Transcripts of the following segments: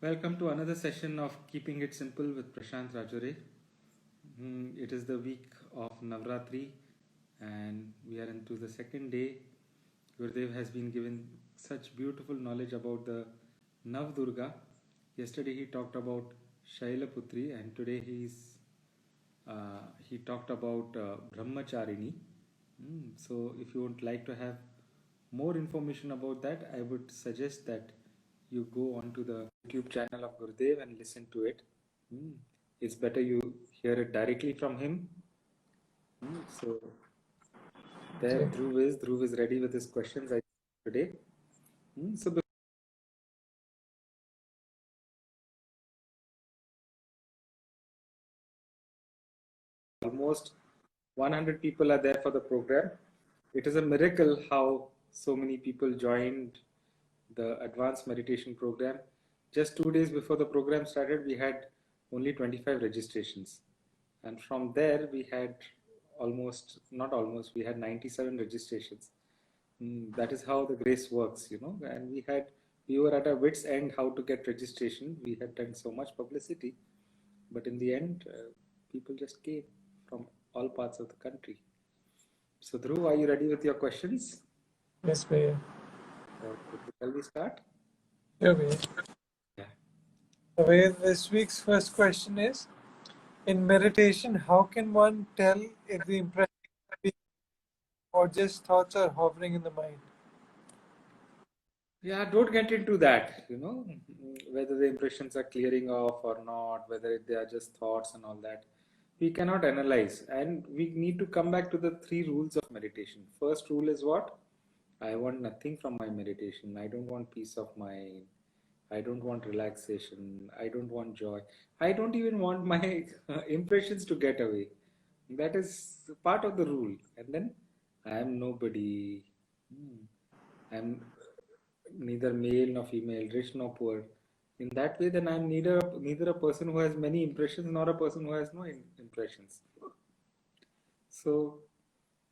Welcome to another session of Keeping It Simple with Prashant Rajore. It is the week of Navratri and we are into the second day. Gurudev has been given such beautiful knowledge about the Nav Durga. Yesterday he talked about Shailaputri and today he talked about Brahmacharini. So if you would like to have more information about that, I would suggest that you go onto the YouTube channel of Gurudev and listen to it. It's better you hear it directly from him. So there Dhruv is ready with his questions today. So almost 100 people are there for the program. It is a miracle how so many people joined the advanced meditation program. Just 2 days before the program started, we had only 25 registrations. And from there, we had we had 97 registrations. That is how the grace works, And we were at our wits' end how to get registration. We had done so much publicity, but in the end, people just came from all parts of the country. So, Dhruv, are you ready with your questions? Yes, Bhaiya. Shall we start? Yeah, Bhaiya. Yeah. This week's first question is, in meditation, how can one tell if the impression or just thoughts are hovering in the mind? Yeah, don't get into that, whether the impressions are clearing off or not, whether they are just thoughts and all that. We cannot analyze, and we need to come back to the three rules of meditation. First rule is what? I want nothing from my meditation. I don't want peace of mind. I don't want relaxation. I don't want joy. I don't even want my impressions to get away. That is part of the rule. And then I am nobody. I'm neither male nor female, rich nor poor. In that way, then I'm neither a person who has many impressions nor a person who has no impressions. So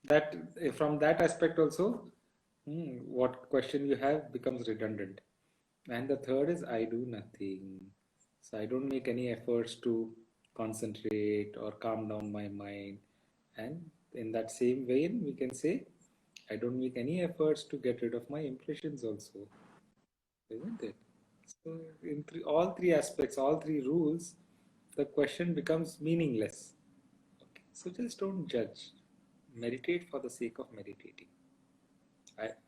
that from that aspect also, what question you have becomes redundant. And the third is I do nothing. So I don't make any efforts to concentrate or calm down my mind. And in that same vein, we can say I don't make any efforts to get rid of my impressions also, isn't it? So in all three aspects, all three rules, the question becomes meaningless. Okay. So just don't judge. Meditate for the sake of meditating.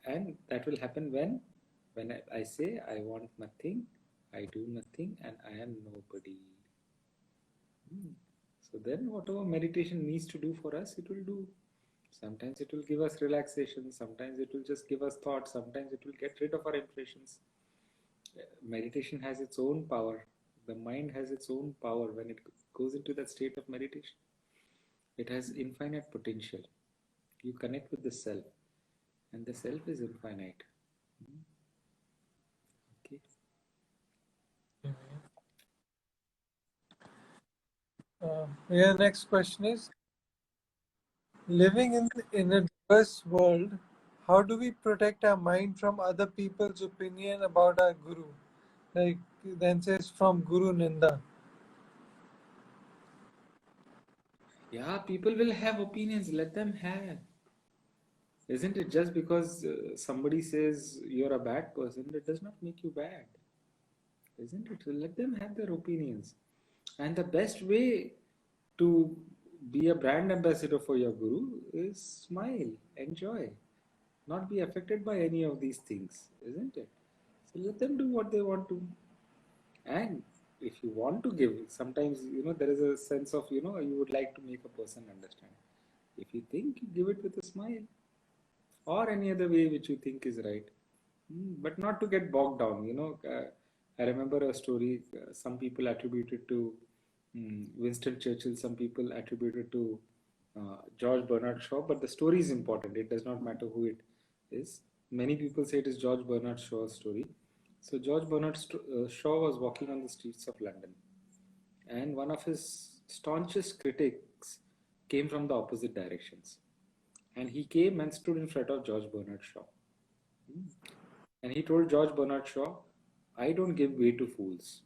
And that will happen when I say I want nothing, I do nothing, and I am nobody. So then whatever meditation needs to do for us, it will do. Sometimes it will give us relaxation, sometimes it will just give us thoughts, sometimes it will get rid of our impressions. Meditation has its own power. The mind has its own power when it goes into that state of meditation. It has infinite potential. You connect with the self, and the self is infinite. Okay. The next question is, living in a diverse world, how do we protect our mind from other people's opinion about our guru? Like then says from Guru Ninda. Yeah, people will have opinions, let them have. Isn't it? Just because somebody says you're a bad person, that does not make you bad. Isn't it? Let them have their opinions. And the best way to be a brand ambassador for your guru is smile, enjoy, not be affected by any of these things, isn't it? So let them do what they want to. And if you want to give, sometimes, there is a sense of, you would like to make a person understand. If you think, give it with a smile or any other way which you think is right. But not to get bogged down. I remember a story some people attributed to Winston Churchill, some people attributed to George Bernard Shaw, but the story is important. It does not matter who it is. Many people say it is George Bernard Shaw's story. So George Bernard Shaw was walking on the streets of London, and one of his staunchest critics came from the opposite directions. And he came and stood in front of George Bernard Shaw. Hmm. And he told George Bernard Shaw, I don't give way to fools.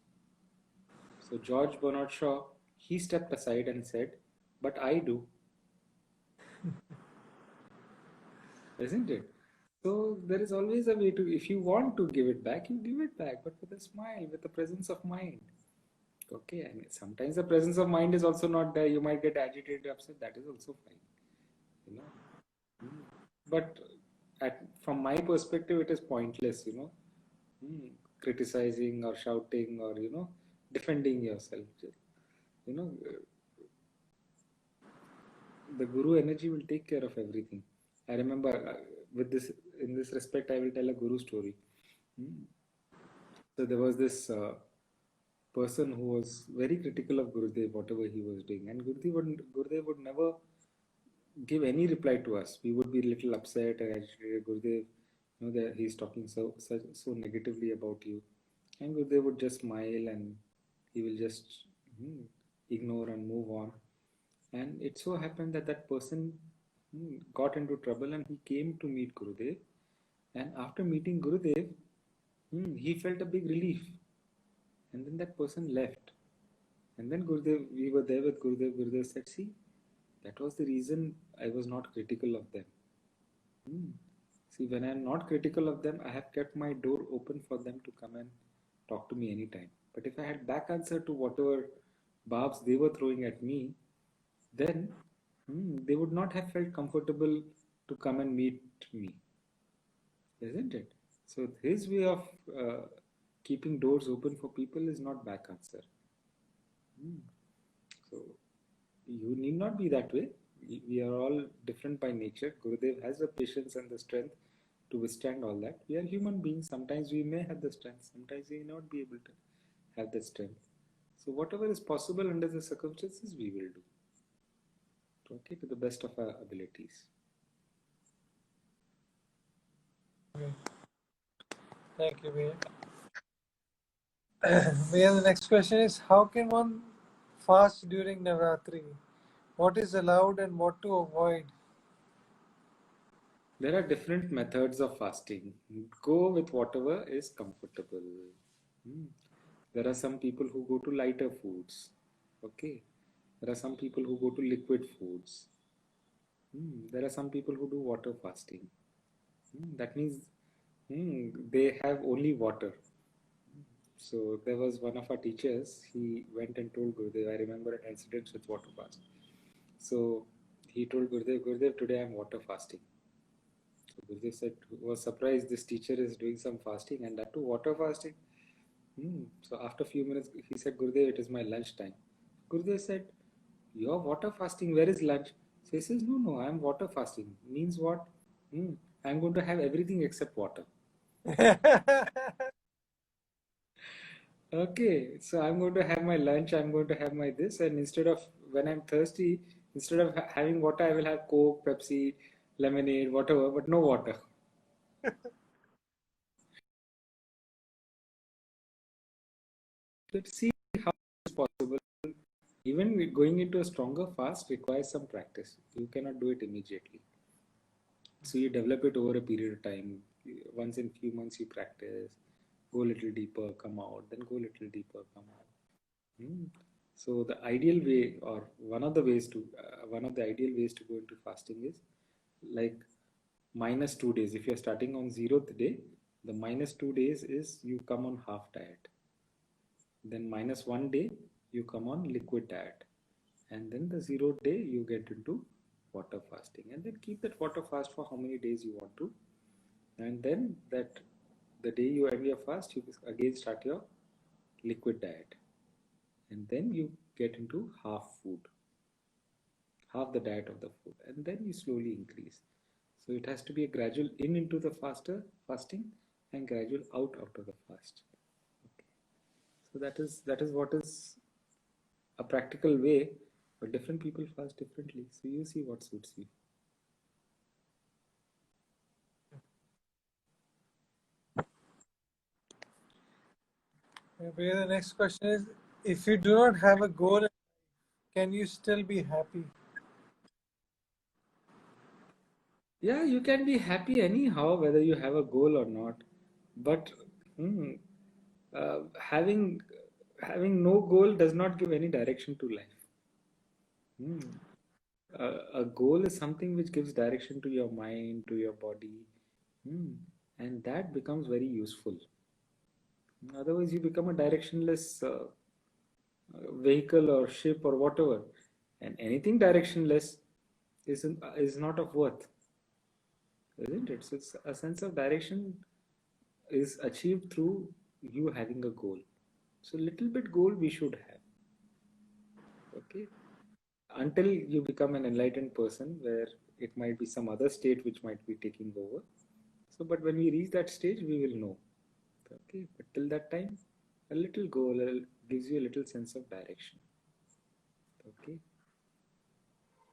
So George Bernard Shaw, he stepped aside and said, but I do, isn't it? So there is always a way to, if you want to give it back, you give it back, but with a smile, with a presence of mind. Okay, and sometimes the presence of mind is also not there. You might get agitated, upset. That is also fine, you know. Mm. But from my perspective, it is pointless, mm, criticizing or shouting or defending yourself. You know, the guru energy will take care of everything. I remember with this in this respect, I will tell a guru story. Mm. So there was this person who was very critical of Gurudev, whatever he was doing, and Gurudev would never give any reply to us. We would be a little upset and agitated. Gurudev, that he's talking so negatively about you, and Gurudev would just smile and he will just hmm, ignore and move on. And it so happened that that person got into trouble and he came to meet Gurudev. And after meeting Gurudev, he felt a big relief. And then that person left. And then Gurudev, we were there with Gurudev. Gurudev said, see, that was the reason I was not critical of them. Hmm. See, when I am not critical of them, I have kept my door open for them to come and talk to me anytime. But if I had back answer to whatever barbs they were throwing at me, then they would not have felt comfortable to come and meet me, isn't it? So his way of keeping doors open for people is not back answer. Hmm. So you need not be that way. We are all different by nature. Gurudev has the patience and the strength to withstand all that. We are human beings. Sometimes we may have the strength, sometimes we may not be able to have the strength. So whatever is possible under the circumstances, we will do. Okay, to the best of our abilities. Okay. Thank you, Bhaiya. Bhaiya, the next question is, how can one fast during Navratri? What is allowed and what to avoid? There are different methods of fasting. Go with whatever is comfortable. Hmm. There are some people who go to lighter foods. Okay. There are some people who go to liquid foods. There are some people who do water fasting. That means they have only water. So there was one of our teachers, he went and told Gurudev, I remember an incident with water fast. So he told Gurudev, Gurudev, today I'm water fasting. So Gurudev said, was surprised this teacher is doing some fasting and that too water fasting. So after a few minutes, he said, Gurudev, it is my lunch time. Gurudev said, you're water fasting, where is lunch? So he says, no, I'm water fasting. Means what? I'm going to have everything except water. Okay, so I'm going to have my lunch, I'm going to have my this, and instead of when I'm thirsty, instead of having water, I will have Coke, Pepsi, lemonade, whatever, but no water. Let's see how it's possible. Even going into a stronger fast requires some practice. You cannot do it immediately. So you develop it over a period of time. Once in few months you practice, go a little deeper, come out, then go a little deeper, come out. Hmm. So the ideal way, or one of the ideal ways to go into fasting is like -2 days. If you're starting on 0th day, the -2 days is you come on half diet. Then -1 day, you come on liquid diet. And then the 0th day, you get into water fasting. And then keep that water fast for how many days you want to. And then that the day you end your fast, you again start your liquid diet. And then you get into half the diet of the food, and then you slowly increase. So it has to be a gradual in into the fasting and gradual out of the fast. Okay. So that is what is a practical way, but different people fast differently. So you see what suits you. Bhaiya, the next question is, if you do not have a goal in life, can you still be happy? Yeah, you can be happy anyhow, whether you have a goal or not. But hmm, having no goal does not give any direction to life. Hmm. A goal is something which gives direction to your mind, to your body, hmm. And that becomes very useful. Otherwise, you become a directionless vehicle or ship or whatever, and anything directionless is not of worth, isn't it? So it's a sense of direction is achieved through you having a goal. So little bit goal we should have, okay? Until you become an enlightened person, where it might be some other state which might be taking over. So, but when we reach that stage, we will know. Okay, but till that time, a little goal gives you a little sense of direction. Okay.